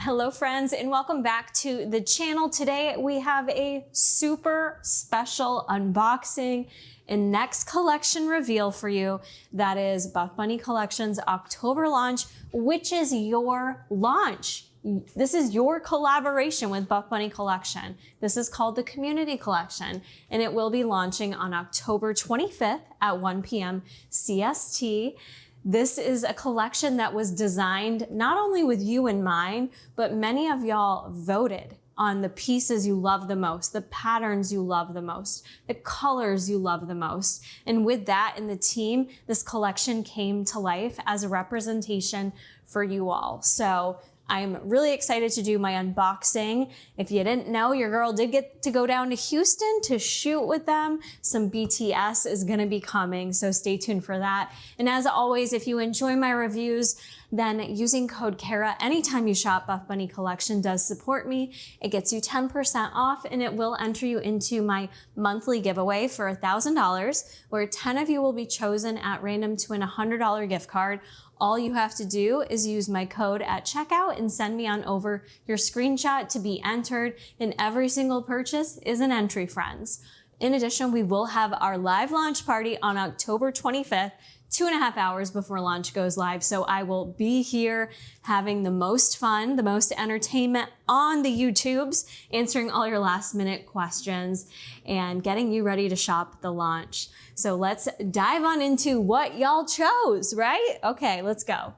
Hello friends, and welcome back to the channel. Today we have a super special unboxing and next collection reveal for you. That is Buffbunny Collection's October launch, which is your launch. This is your collaboration with Buffbunny Collection. This is called the Community Collection, and it will be launching on October 25th at 1 p.m. CST. This is a collection that was designed not only with you in mind, but many of y'all voted on the pieces you love the most, the patterns you love the most, the colors you love the most. And with that in the team, this collection came to life as a representation for you all. So I'm really excited to do my unboxing. If you didn't know, your girl did get to go down to Houston to shoot with them. Some BTS is gonna be coming, so stay tuned for that. And as always, if you enjoy my reviews, then using code KARA anytime you shop Buffbunny Collection does support me. It gets you 10% off, and it will enter you into my monthly giveaway for $1,000, where 10 of you will be chosen at random to win a $100 gift card. All you have to do is use my code at checkout and send me on over your screenshot to be entered, and every single purchase is an entry, friends. In addition, we will have our live launch party on October 25th, 2.5 hours before launch goes live. So I will be here having the most fun, the most entertainment on the YouTubes, answering all your last minute questions and getting you ready to shop the launch. So let's dive on into what y'all chose, right? Okay, let's go.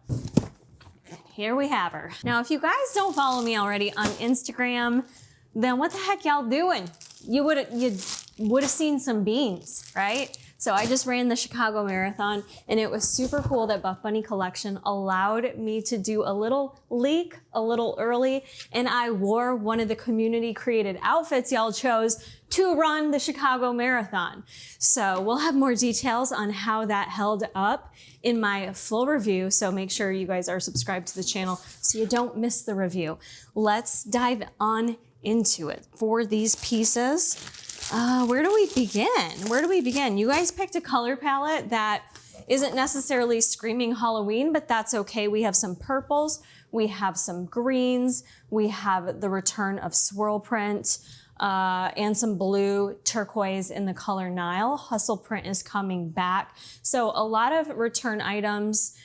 Here we have her. Now, if you guys don't follow me already on Instagram, then what the heck y'all doing? You would have seen some beans, right? So I just ran the Chicago Marathon, and it was super cool that Buffbunny Collection allowed me to do a little leak a little early, and I wore one of the community created outfits y'all chose to run the Chicago Marathon. So we'll have more details on how that held up in my full review, so make sure you guys are subscribed to the channel so you don't miss the review. Let's dive on into it. For these pieces, where do we begin? You guys picked a color palette that isn't necessarily screaming Halloween, but that's okay. We have some purples, we have some greens, we have the return of swirl print, and some blue turquoise in the color Nile. Hustle print is coming back. So a lot of return items,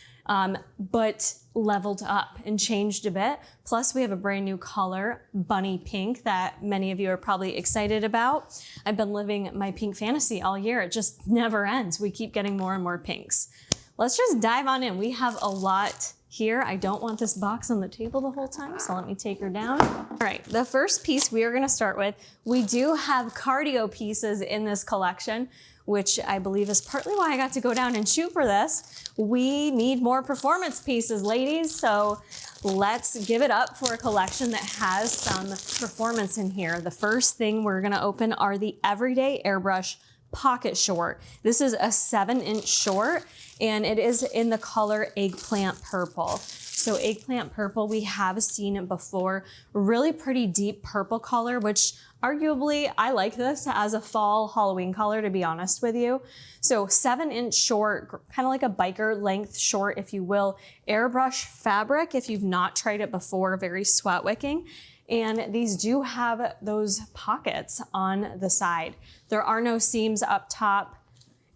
but leveled up and changed a bit. Plus we have a brand new color, bunny pink, that many of you are probably excited about. I've been living my pink fantasy all year. It just never ends. We keep getting more and more pinks. Let's just dive on in. We have a lot here. I don't want this box on the table the whole time, so let me take her down. All right, the first piece we are gonna start with, we do have cardio pieces in this collection, which I believe is partly why I got to go down and shoot for this. We need more performance pieces, ladies, so let's give it up for a collection that has some performance in here. The first thing we're gonna open are the Everyday Airbrush Pocket Short. This is a 7-inch short, and it is in the color Eggplant Purple. So Eggplant Purple, we have seen it before. Really pretty deep purple color, which arguably I like this as a fall Halloween color, to be honest with you. So 7-inch short, kind of like a biker length short, if you will. Airbrush fabric, if you've not tried it before, very sweat wicking. And these do have those pockets on the side. There are no seams up top.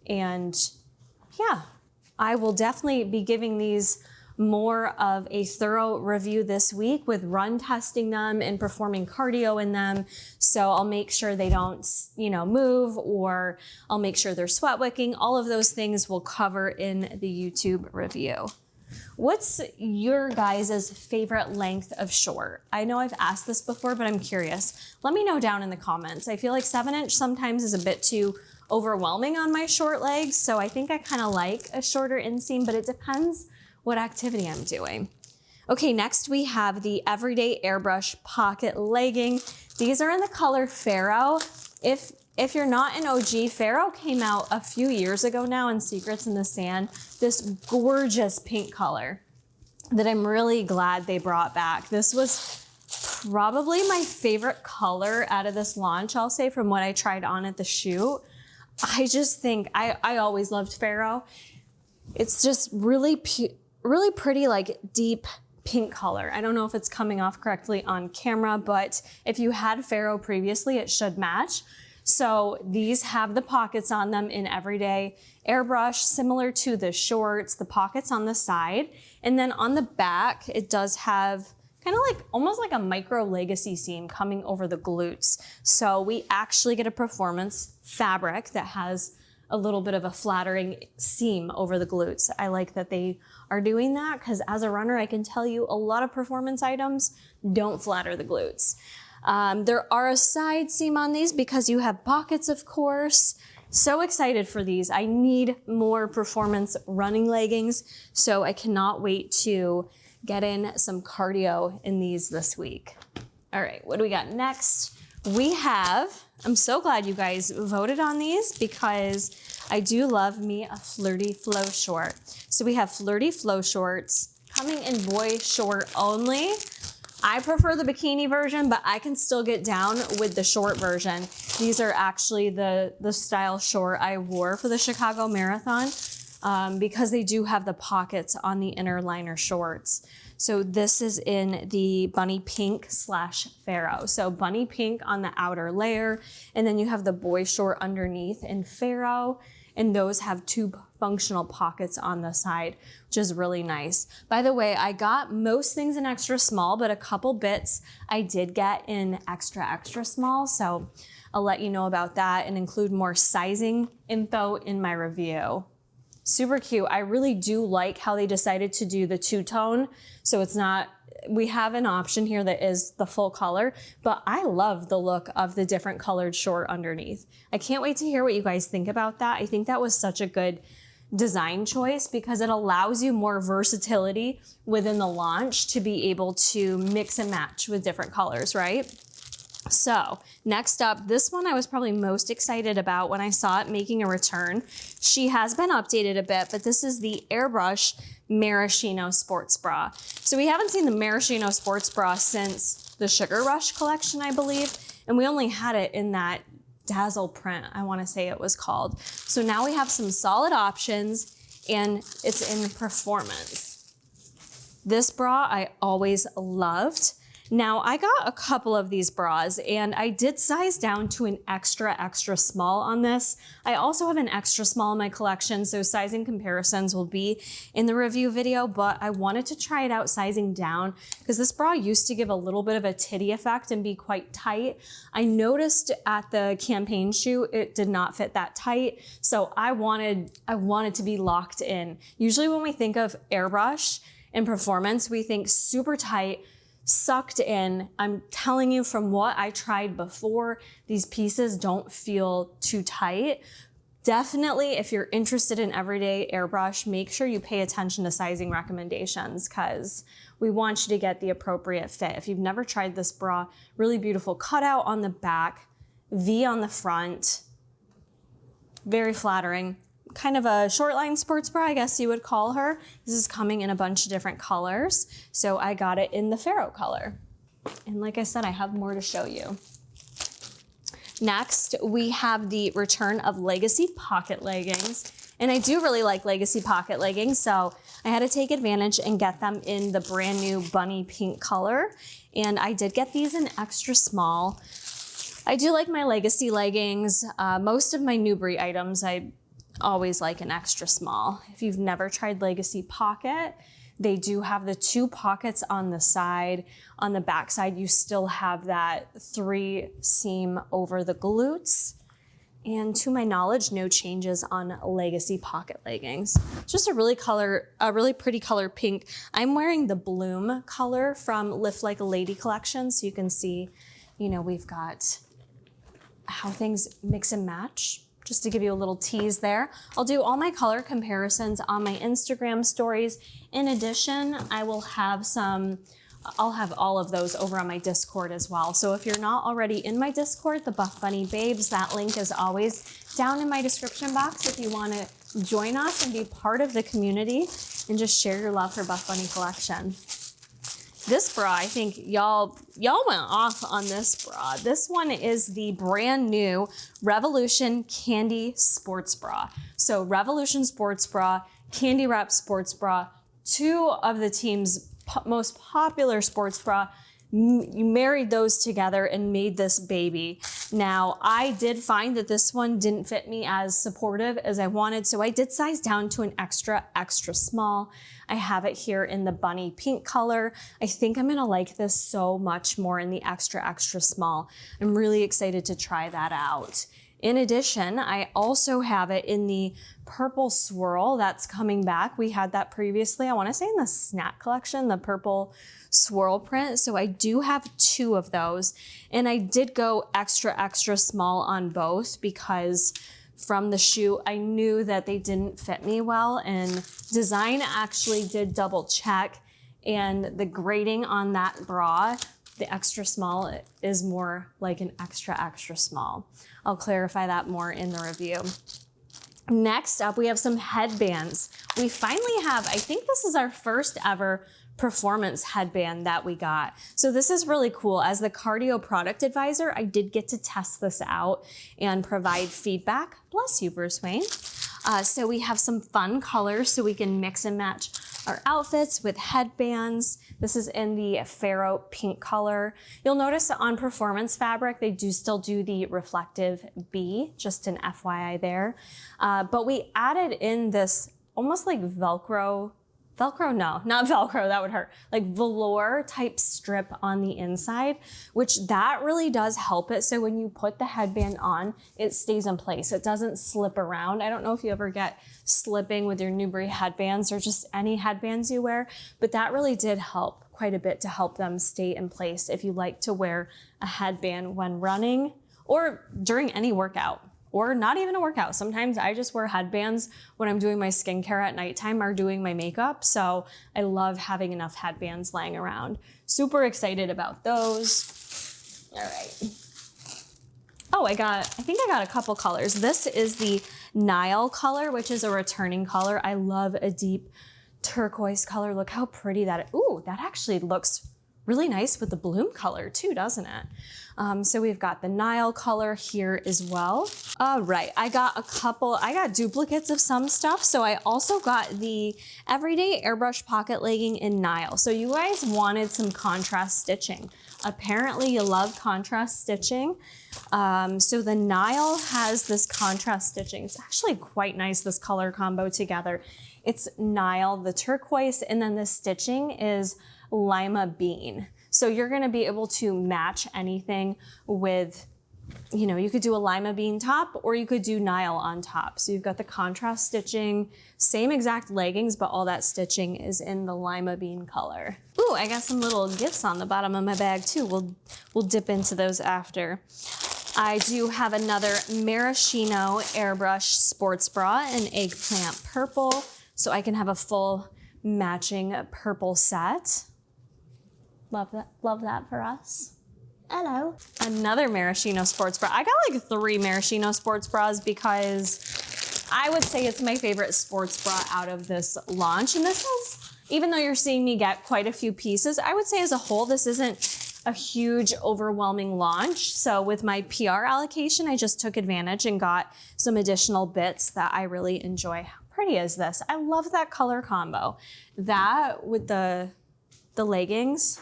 And yeah, I will definitely be giving these more of a thorough review this week with run testing them and performing cardio in them. So I'll make sure they don't, move, or I'll make sure they're sweat wicking. All of those things we'll cover in the YouTube review. What's your guys' favorite length of short? I know I've asked this before, but I'm curious. Let me know down in the comments. I feel like 7-inch sometimes is a bit too overwhelming on my short legs, so I think I kind of like a shorter inseam, but it depends what activity I'm doing. Okay, next we have the Everyday Airbrush Pocket Legging. These are in the color Pharaoh. If you're not an OG, Pharaoh came out a few years ago now in Secrets in the Sand, this gorgeous pink color that I'm really glad they brought back. This was probably my favorite color out of this launch, I'll say, from what I tried on at the shoot. I just think, I always loved Pharaoh. It's just really pretty, like deep pink color. I don't know if it's coming off correctly on camera, but if you had Pharaoh previously, it should match. So these have the pockets on them in everyday airbrush, similar to the shorts, the pockets on the side. And then on the back, it does have kind of like almost like a micro legacy seam coming over the glutes. So we actually get a performance fabric that has a little bit of a flattering seam over the glutes. I like that they are doing that because as a runner, I can tell you a lot of performance items don't flatter the glutes. There are a side seam on these because you have pockets, of course. So excited for these. I need more performance running leggings, so I cannot wait to get in some cardio in these this week. All right, what do we got next? We have, I'm so glad you guys voted on these because I do love me a Flirty flow short. So we have Flirty flow shorts coming in boy short only. I prefer the bikini version, but I can still get down with the short version. These are actually the style short I wore for the Chicago Marathon because they do have the pockets on the inner liner shorts. So this is in the bunny pink / Pharaoh. So bunny pink on the outer layer, and then you have the boy short underneath in Pharaoh, and those have 2 functional pockets on the side, which is really nice. By the way, I got most things in extra small, but a couple bits I did get in extra small. So I'll let you know about that and include more sizing info in my review. Super cute. I really do like how they decided to do the 2-tone. So it's not, we have an option here that is the full color, but I love the look of the different colored short underneath. I can't wait to hear what you guys think about that. I think that was such a good design choice because it allows you more versatility within the launch to be able to mix and match with different colors, right? So next up, this one I was probably most excited about when I saw it making a return. She has been updated a bit, but this is the airbrush Marishino sports bra. So we haven't seen the Marishino sports bra since the Sugar Rush collection, I believe, and we only had it in that dazzle print, I want to say it was called. So now we have some solid options and it's in performance. This bra I always loved. Now I got a couple of these bras and I did size down to an extra small on this. I also have an extra small in my collection, so sizing comparisons will be in the review video, but I wanted to try it out sizing down because this bra used to give a little bit of a titty effect and be quite tight. I noticed at the campaign shoot, it did not fit that tight. So I wanted to be locked in. Usually when we think of airbrush and performance, we think super tight, sucked in. I'm telling you from what I tried before, these pieces don't feel too tight. Definitely, if you're interested in everyday airbrush, make sure you pay attention to sizing recommendations because we want you to get the appropriate fit. If you've never tried this bra, really beautiful cutout on the back, V on the front, very flattering. Kind of a short line sports bra, I guess you would call her. This is coming in a bunch of different colors. So I got it in the Pharaoh color. And like I said, I have more to show you. Next, we have the return of Legacy pocket leggings. And I do really like Legacy pocket leggings, so I had to take advantage and get them in the brand new bunny pink color. And I did get these in extra small. I do like my Legacy leggings. Most of my Newbury items, I always like an extra small. If you've never tried Legacy Pocket, they do have the 2 pockets on the side. On the back side, you still have that 3 seam over the glutes. And to my knowledge, no changes on Legacy Pocket leggings. Just a really pretty color pink. I'm wearing the Bloom color from Lift Like a Lady collection, so you can see, we've got how things mix and match. Just to give you a little tease there. I'll do all my color comparisons on my Instagram stories. In addition, I'll have all of those over on my Discord as well. So if you're not already in my Discord, the Buffbunny Babes, that link is always down in my description box if you want to join us and be part of the community and just share your love for Buffbunny collection. This bra, I think y'all went off on this bra. This one is the brand new Revolution Candy Sports Bra. So Revolution Sports Bra, Candy Wrap Sports Bra, 2 of the team's most popular sports bra. You married those together and made this baby. Now, I did find that this one didn't fit me as supportive as I wanted, so I did size down to an extra, extra small. I have it here in the bunny pink color. I think I'm gonna like this so much more in the extra, extra small. I'm really excited to try that out. In addition, I also have it in the purple swirl that's coming back. We had that previously, I wanna say in the snack collection, the purple swirl print. So I do have 2 of those. And I did go extra, extra small on both because from the shoe, I knew that they didn't fit me well. And design actually did double check. And the grading on that bra, the extra small, is more like an extra, extra small. I'll clarify that more in the review. Next up, we have some headbands. We finally have, I think this is our first ever performance headband that we got. So this is really cool. As the cardio product advisor, I did get to test this out and provide feedback. Bless you, Bruce Wayne. So we have some fun colors so we can mix and match our outfits with headbands. This is in the Pharaoh pink color. You'll notice that on performance fabric, they do still do the reflective B, just an FYI there. But we added in this almost like Velcro, no, not Velcro, that would hurt. Like velour type strip on the inside, which that really does help it. So when you put the headband on, it stays in place. It doesn't slip around. I don't know if you ever get slipping with your Newbury headbands or just any headbands you wear, but that really did help quite a bit to help them stay in place if you like to wear a headband when running or during any workout. Or not even a workout. Sometimes I just wear headbands when I'm doing my skincare at nighttime or doing my makeup. So I love having enough headbands laying around. Super excited about those. All right. Oh, I think I got a couple colors. This is the Nile color, which is a returning color. I love a deep turquoise color. Look how pretty that is. Ooh, that actually looks really nice with the bloom color too, doesn't it? So we've got the Nile color here as well. All right, I got duplicates of some stuff. So I also got the everyday airbrush pocket legging in Nile. So you guys wanted some contrast stitching. Apparently you love contrast stitching. So the Nile has this contrast stitching. It's actually quite nice, this color combo together. It's Nile, the turquoise, and then the stitching is lima bean. So you're gonna be able to match anything with, you know, you could do a lima bean top or you could do Nile on top. So you've got the contrast stitching, same exact leggings, but all that stitching is in the lima bean color. Ooh, I got some little gifts on the bottom of my bag too. We'll dip into those after. I do have another Marishino airbrush sports bra in eggplant purple, so I can have a full matching purple set. Love that for us. Hello. Another Marishino sports bra. I got like 3 Marishino sports bras because I would say it's my favorite sports bra out of this launch. And this is, even though you're seeing me get quite a few pieces, I would say as a whole, this isn't a huge, overwhelming launch. So with my PR allocation, I just took advantage and got some additional bits that I really enjoy. How pretty is this? I love that color combo. That with the leggings,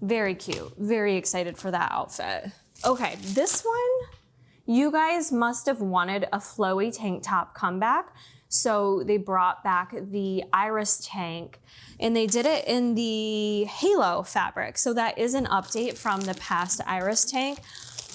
very cute. Very excited for that outfit. Okay, this one, you guys must have wanted a flowy tank top comeback. So they brought back the Iris tank and they did it in the Halo fabric. So that is an update from the past Iris tank.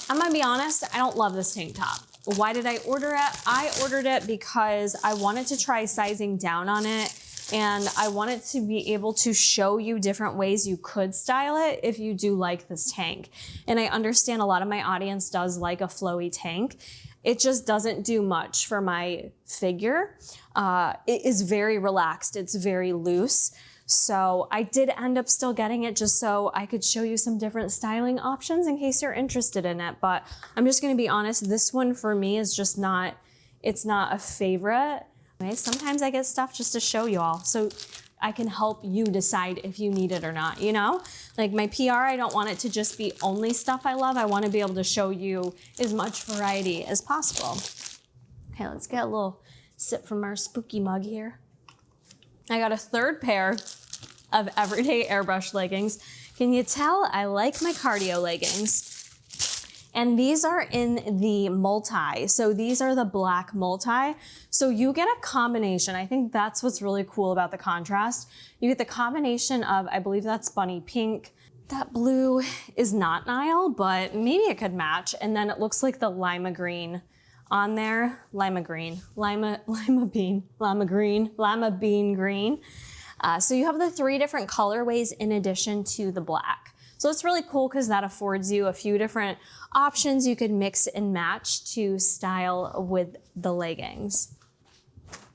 I'm gonna be honest, I don't love this tank top. Why did I order it? I ordered it because I wanted to try sizing down on it and I wanted to be able to show you different ways you could style it if you do like this tank. And I understand a lot of my audience does like a flowy tank. It just doesn't do much for my figure. It is very relaxed, it's very loose. So I did end up still getting it just so I could show you some different styling options in case you're interested in it. But I'm just gonna be honest, this one for me is just not, it's not a favorite. Sometimes I get stuff just to show you all so I can help you decide if you need it or not, you know? Like my PR, I don't want it to just be only stuff I love. I want to be able to show you as much variety as possible. Okay, let's get a little sip from our spooky mug here. I got a third pair of everyday airbrush leggings. Can you tell I like my cardio leggings? And these are in the multi. So these are the black multi. So you get a combination. I think that's what's really cool about the contrast. You get the combination of, I believe that's bunny pink. That blue is not Nile, but maybe it could match. And then it looks like the lima green on there. Lima bean green. So you have the 3 different colorways in addition to the black. So it's really cool because that affords you a few different options you could mix and match to style with the leggings.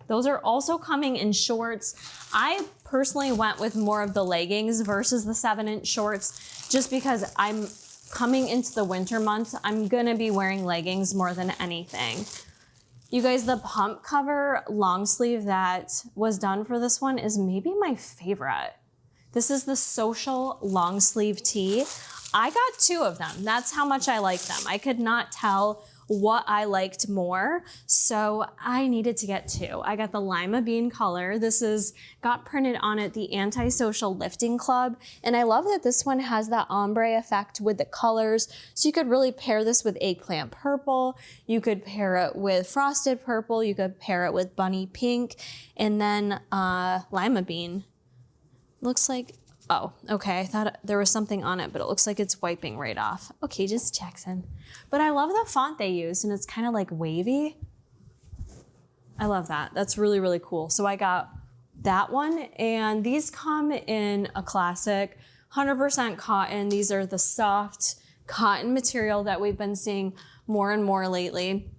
Those are also coming in shorts. I personally went with more of the leggings versus the 7-inch shorts just because I'm coming into the winter months. I'm gonna be wearing leggings more than anything. You guys, the pump cover long sleeve that was done for this one is maybe my favorite. This is the social long sleeve tee. I got 2 of them. That's how much I like them. I could not tell what I liked more, so I needed to get 2. I got the lima bean color. This is got printed on it the Antisocial Lifting Club, and I love that this one has that ombre effect with the colors, so you could really pair this with eggplant purple, you could pair it with frosted purple, you could pair it with bunny pink, and then lima bean. Looks like, oh, okay, I thought there was something on it, but it looks like it's wiping right off. Okay, just Jackson. But I love the font they used, and it's kind of like wavy. I love that. That's really, really cool. So I got that one, and these come in a classic 100% cotton. These are the soft cotton material that we've been seeing more and more lately.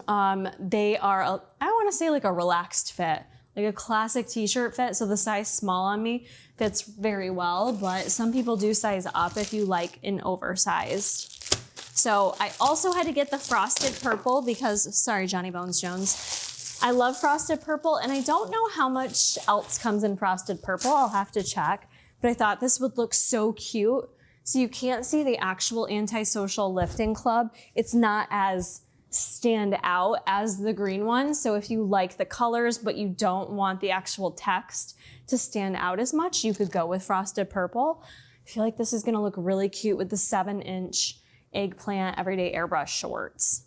They are, I want to say like a relaxed fit. Like a classic t-shirt fit, so the size small on me fits very well, but some people do size up if you like an oversized. So I also had to get the frosted purple because, sorry Johnny Bones Jones, I love frosted purple and I don't know how much else comes in frosted purple, I'll have to check, but I thought this would look so cute. So you can't see the actual Antisocial Lifting Club. It's not as stand out as the green one. So if you like the colors, but you don't want the actual text to stand out as much, you could go with frosted purple. I feel like this is gonna look really cute with the 7-inch eggplant everyday airbrush shorts.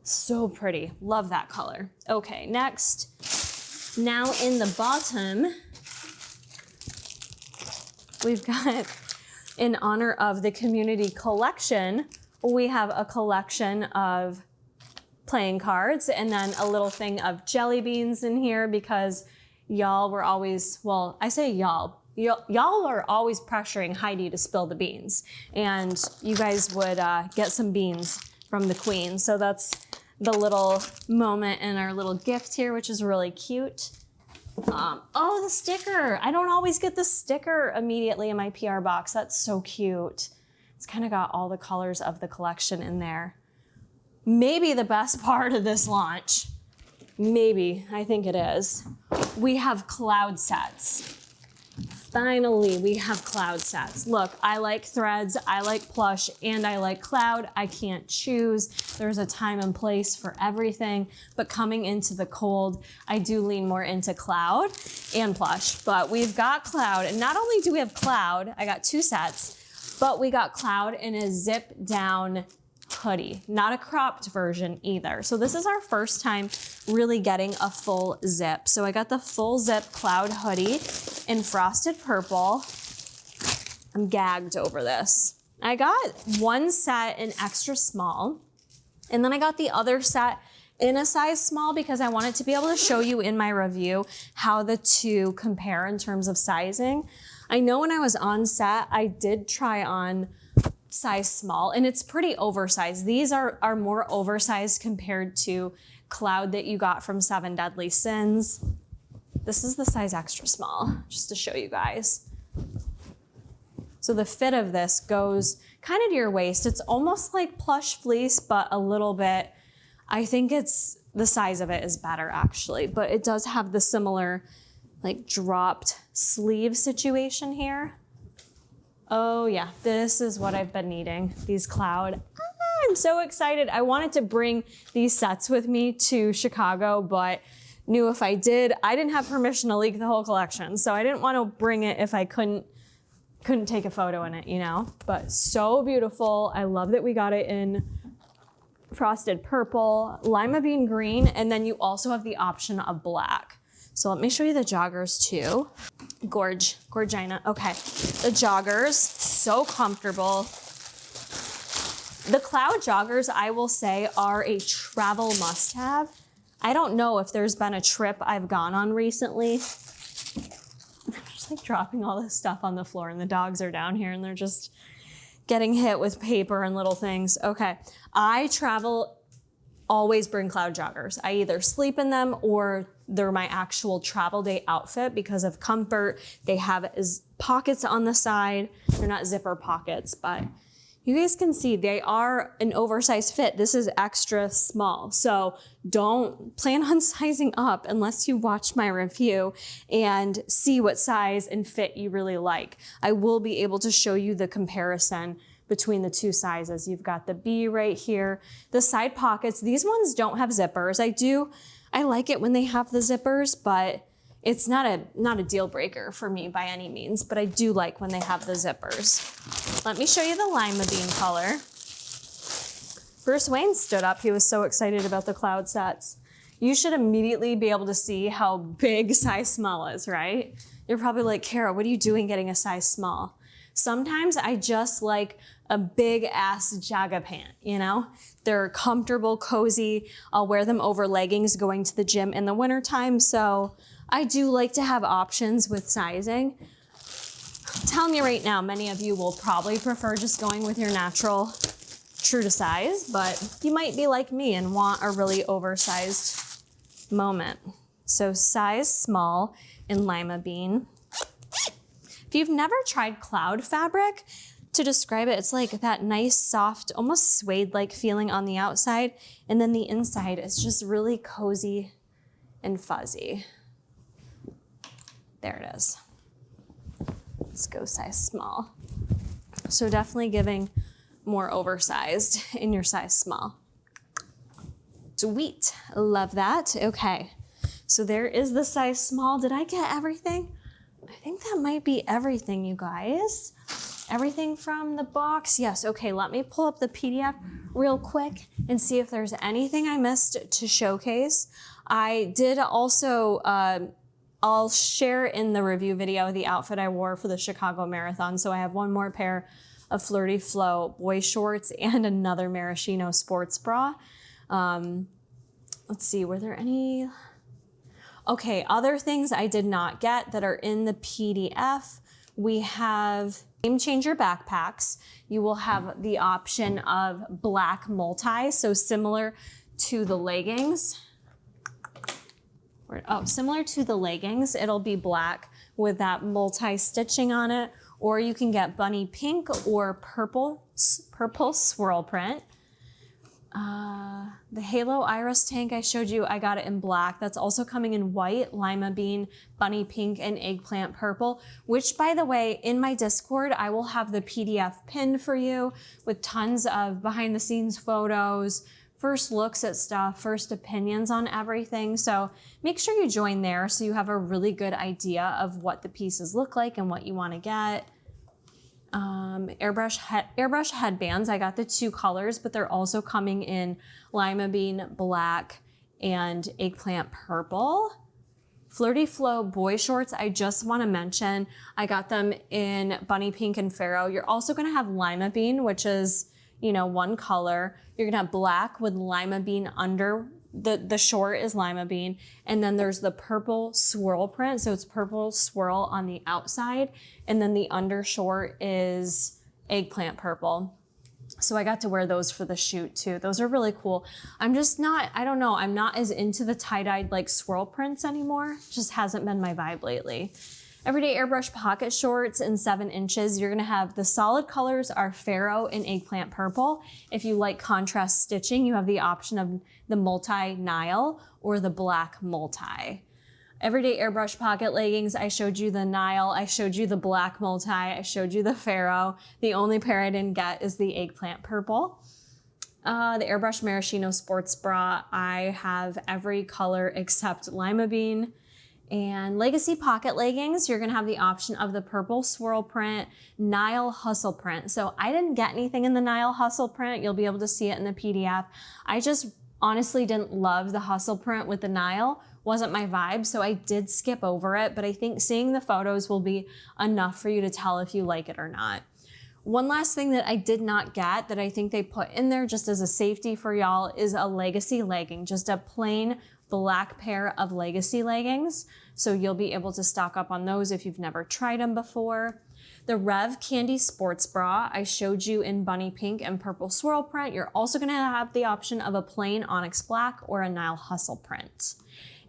So pretty, love that color. Okay, next, now in the bottom, we've got, in honor of the community collection, we have a collection of playing cards and then a little thing of jelly beans in here because y'all were always, well, I say y'all are always pressuring Heidi to spill the beans, and you guys would get some beans from the queen. So that's the little moment in our little gift here, which is really cute. Oh, the sticker. I don't always get the sticker immediately in my PR box. That's so cute. It's kind of got all the colors of the collection in there. Maybe the best part of this launch, maybe, I think it is, we have cloud sets. Finally, we have cloud sets. Look, I like threads, I like plush, and I like cloud. I can't choose. There's a time and place for everything, but coming into the cold, I do lean more into cloud and plush, but we've got cloud, and not only do we have cloud, I got 2 sets, but we got cloud in a zip down hoodie, not a cropped version either. So this is our first time really getting a full zip. So I got the full zip cloud hoodie in frosted purple. I'm gagged over this. I got one set in extra small, and then I got the other set in a size small because I wanted to be able to show you in my review how the 2 compare in terms of sizing. I know when I was on set, I did try on size small, and it's pretty oversized. These are more oversized compared to cloud that you got from 7 Deadly Sins. This is the size extra small, just to show you guys. So the fit of this goes kind of to your waist. It's almost like plush fleece, but a little bit, I think it's, the size of it is better actually, but it does have the similar like dropped sleeve situation here. Oh yeah, this is what I've been needing, these cloud. I'm so excited. I wanted to bring these sets with me to Chicago, but knew if I did, I didn't have permission to leak the whole collection. So I didn't want to bring it if I couldn't take a photo in it, you know? But so beautiful. I love that we got it in frosted purple, lima bean green, and then you also have the option of black. So let me show you the joggers too. Gorgina. Okay, the joggers, so comfortable. The cloud joggers, I will say, are a travel must-have. I don't know if there's been a trip I've gone on recently. I'm just like dropping all this stuff on the floor and the dogs are down here and they're just getting hit with paper and little things. Okay, I travel, always bring cloud joggers. I either sleep in them or they're my actual travel day outfit because of comfort. They have pockets on the side. They're not zipper pockets, but you guys can see they are an oversized fit. This is extra small. So don't plan on sizing up unless you watch my review and see what size and fit you really like. I will be able to show you the comparison between the two sizes. You've got the B right here. The side pockets, these ones don't have zippers. I like it when they have the zippers, but it's not a deal breaker for me by any means, but I do like when they have the zippers. Let me show you the lima bean color. Bruce Wayne stood up. He was so excited about the cloud sets. You should immediately be able to see how big size small is, right? You're probably like, Kara, what are you doing getting a size small? Sometimes I just like a big ass jogger pant, you know? They're comfortable, cozy. I'll wear them over leggings going to the gym in the wintertime. So I do like to have options with sizing. Tell me right now, many of you will probably prefer just going with your natural true to size, but you might be like me and want a really oversized moment. So size small in lima bean. If you've never tried cloud fabric, to describe it, it's like that nice, soft, almost suede-like feeling on the outside, and then the inside is just really cozy and fuzzy. There it is. Let's go size small. So definitely giving more oversized in your size small. Sweet, love that. Okay, so there is the size small. Did I get everything? I think that might be everything, you guys. Everything from the box? Yes, okay, let me pull up the PDF real quick and see if there's anything I missed to showcase. I did also, I'll share in the review video the outfit I wore for the Chicago Marathon. So I have one more pair of Flirty Flow boy shorts and another Marishino sports bra. Let's see, were there any? Okay, other things I did not get that are in the PDF. We have Game Changer backpacks. You will have the option of black multi, so similar to the leggings. Similar to the leggings, it'll be black with that multi-stitching on it, or you can get bunny pink or purple swirl print. The Halo Iris tank I showed you, I got it in black. That's also coming in white, lima bean, bunny pink, and eggplant purple, which by the way, in my Discord, I will have the PDF pinned for you with tons of behind the scenes photos, first looks at stuff, first opinions on everything. So make sure you join there so you have a really good idea of what the pieces look like and what you want to get. Airbrush headbands. I got the two colors, but they're also coming in lima bean, black, and eggplant purple. Flirty Flow boy shorts, I just want to mention, I got them in bunny pink and pharaoh. You're also going to have lima bean, which is, you know, one color. You're going to have black with lima bean under. The short is lima bean, and then there's the purple swirl print, so it's purple swirl on the outside, and then the under short is eggplant purple. So I got to wear those for the shoot too. Those are really cool. I'm just not, I don't know, I'm not as into the tie-dyed like swirl prints anymore. Just hasn't been my vibe lately. Everyday Airbrush pocket shorts in 7 inches. You're gonna have the solid colors are pharaoh and eggplant purple. If you like contrast stitching, you have the option of the multi Nile or the black multi. Everyday Airbrush pocket leggings, I showed you the Nile, I showed you the black multi, I showed you the pharaoh. The only pair I didn't get is the eggplant purple. The airbrush Marishino sports bra. I have every color except lima bean. And legacy pocket leggings, you're gonna have the option of the purple swirl print, Nile hustle print. So I didn't get anything in the Nile hustle print. You'll be able to see it in the PDF. I just honestly didn't love the hustle print with the Nile. Wasn't my vibe, so I did skip over it, but I think seeing the photos will be enough for you to tell if you like it or not. One last thing that I did not get that I think they put in there just as a safety for y'all is a legacy legging, just a plain black pair of legacy leggings. So you'll be able to stock up on those if you've never tried them before. The Rev Candy Sports Bra, I showed you in bunny pink and purple swirl print. You're also gonna have the option of a plain onyx black or a Nile hustle print.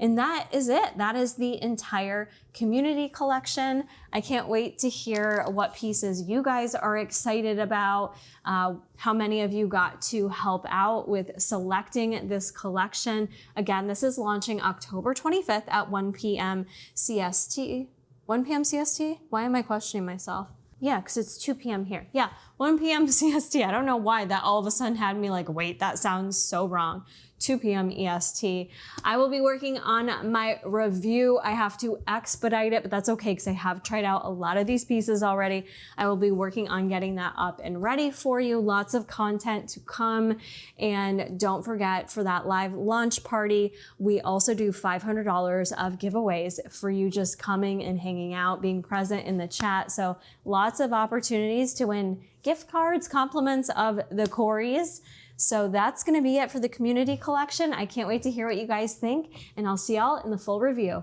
And that is it. That is the entire community collection. I can't wait to hear what pieces you guys are excited about, how many of you got to help out with selecting this collection. Again, this is launching October 25th at 1 p.m. CST. 1 p.m. CST? Why am I questioning myself? Yeah, because it's 2 p.m. here. Yeah, 1 p.m. CST. I don't know why that all of a sudden had me like, wait, that sounds so wrong. 2 p.m. EST. I will be working on my review. I have to expedite it, but that's okay because I have tried out a lot of these pieces already. I will be working on getting that up and ready for you. Lots of content to come. And don't forget, for that live launch party, we also do $500 of giveaways for you just coming and hanging out, being present in the chat. So lots of opportunities to win gift cards, compliments of the Coreys. So that's gonna be it for the community collection. I can't wait to hear what you guys think, and I'll see y'all in the full review.